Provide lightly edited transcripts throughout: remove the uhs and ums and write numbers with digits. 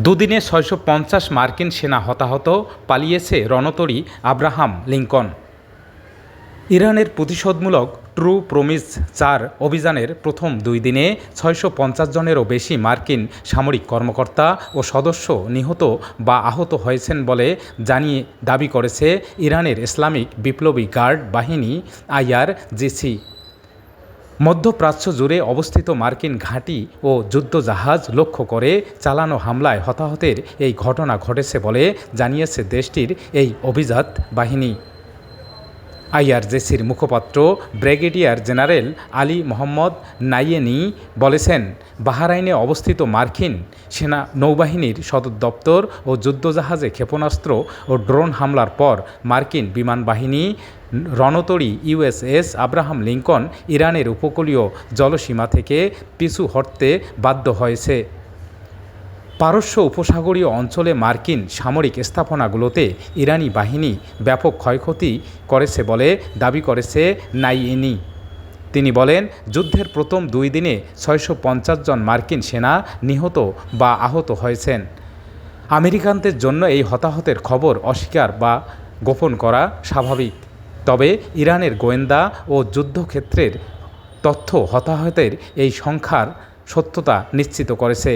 দুদিনে ৬৫০ মার্কিন সেনা হতাহত, পালিয়েছে রণতরী আব্রাহাম লিঙ্কন। ইরানের প্রতিশোধমূলক ট্রু প্রমিস ৪ অভিযানের প্রথম ২ দিনে ৬৫০ জনেরও বেশি মার্কিন সামরিক কর্মকর্তা ও সদস্য নিহত বা আহত হয়েছেন বলে দাবি করেছে ইরানের ইসলামিক বিপ্লবী গার্ড বাহিনী IRGC। মধ্যপ্রাচ্য জুড়ে অবস্থিত মার্কিন ঘাঁটি ও যুদ্ধজাহাজ লক্ষ্য করে চালানো হামলায় হতাহতের এই ঘটনা ঘটেছে বলে জানিয়েছে দেশটির এই অভিজাত বাহিনী। IRGCর মুখপাত্র ব্রিগেডিয়ার জেনারেল আলী মোহাম্মদ নাইয়েনি বলেছেন, বাহরাইনে অবস্থিত মার্কিন সেনা নৌবাহিনীর সদর দপ্তর ও যুদ্ধজাহাজে ক্ষেপণাস্ত্র ও ড্রোন হামলার পর মার্কিন বিমান বাহিনী রণতরী USS আব্রাহাম লিঙ্কন ইরানের উপকূলীয় জলসীমা থেকে পিছু হটতে বাধ্য হয়েছে। পারস্য উপসাগরীয় অঞ্চলে মার্কিন সামরিক স্থাপনাগুলোতে ইরানি বাহিনী ব্যাপক ক্ষয়ক্ষতি করেছে বলে দাবি করেছে নাইয়েনি। তিনি বলেন, যুদ্ধের প্রথম ২ দিনে ৬৫০ জন মার্কিন সেনা নিহত বা আহত হয়েছেন। আমেরিকানদের জন্য এই হতাহতের খবর অস্বীকার বা গোপন করা স্বাভাবিক, তবে ইরানের গোয়েন্দা ও যুদ্ধক্ষেত্রের তথ্য হতাহতের এই সংখ্যার সত্যতা নিশ্চিত করেছে।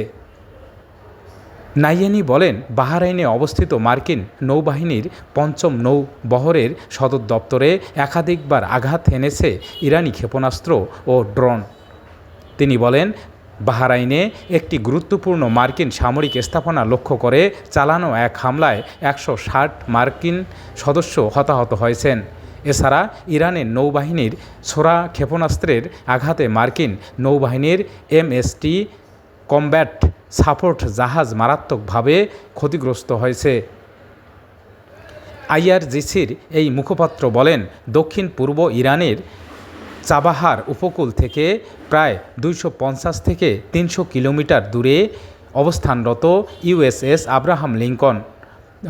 নাইয়েনি বলেন, বাহরাইনে অবস্থিত মার্কিন নৌবাহিনীর ৫ম নৌবহরের সদর দপ্তরে একাধিকবার আঘাত হেনেছে ইরানি ক্ষেপণাস্ত্র ও ড্রোন। তিনি বলেন, বাহরাইনে একটি গুরুত্বপূর্ণ মার্কিন সামরিক স্থাপনা লক্ষ্য করে চালানো এক হামলায় ১৬০ মার্কিন সদস্য হতাহত হয়েছেন। এছাড়া ইরানের নৌবাহিনীর ছোড়া ক্ষেপণাস্ত্রের আঘাতে মার্কিন নৌবাহিনীর MST কমব্যাট সাপোর্ট জাহাজ মারাত্মকভাবে ক্ষতিগ্রস্ত হয়েছে। IRGCর এই মুখপাত্র বলেন, দক্ষিণ পূর্ব ইরানের চাবাহার উপকূল থেকে প্রায় ২৫০ থেকে ৩০০ কিলোমিটার দূরে অবস্থানরত USS আব্রাহাম লিঙ্কন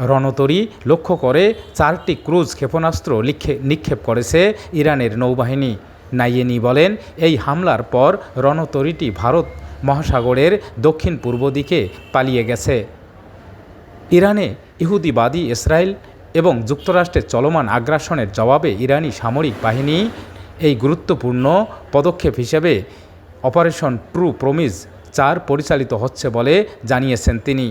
রণতরী লক্ষ্য করে ৪টি ক্রুজ ক্ষেপণাস্ত্র নিক্ষেপ করেছে ইরানের নৌবাহিনী। নাইয়েনি বলেন, এই হামলার পর রণতরীটি ভারত মহাসাগরের দক্ষিণ পূর্ব দিকে পালিয়ে গেছে। ইরানে ইহুদিবাদী ইসরায়েল এবং যুক্তরাষ্ট্রের চলমান আগ্রাসনের জবাবে ইরানি সামরিক বাহিনী এই গুরুত্বপূর্ণ পদক্ষেপ হিসেবে অপারেশন ট্রু প্রমিস ৪ পরিচালিত হচ্ছে বলে জানিয়েছেন তিনি।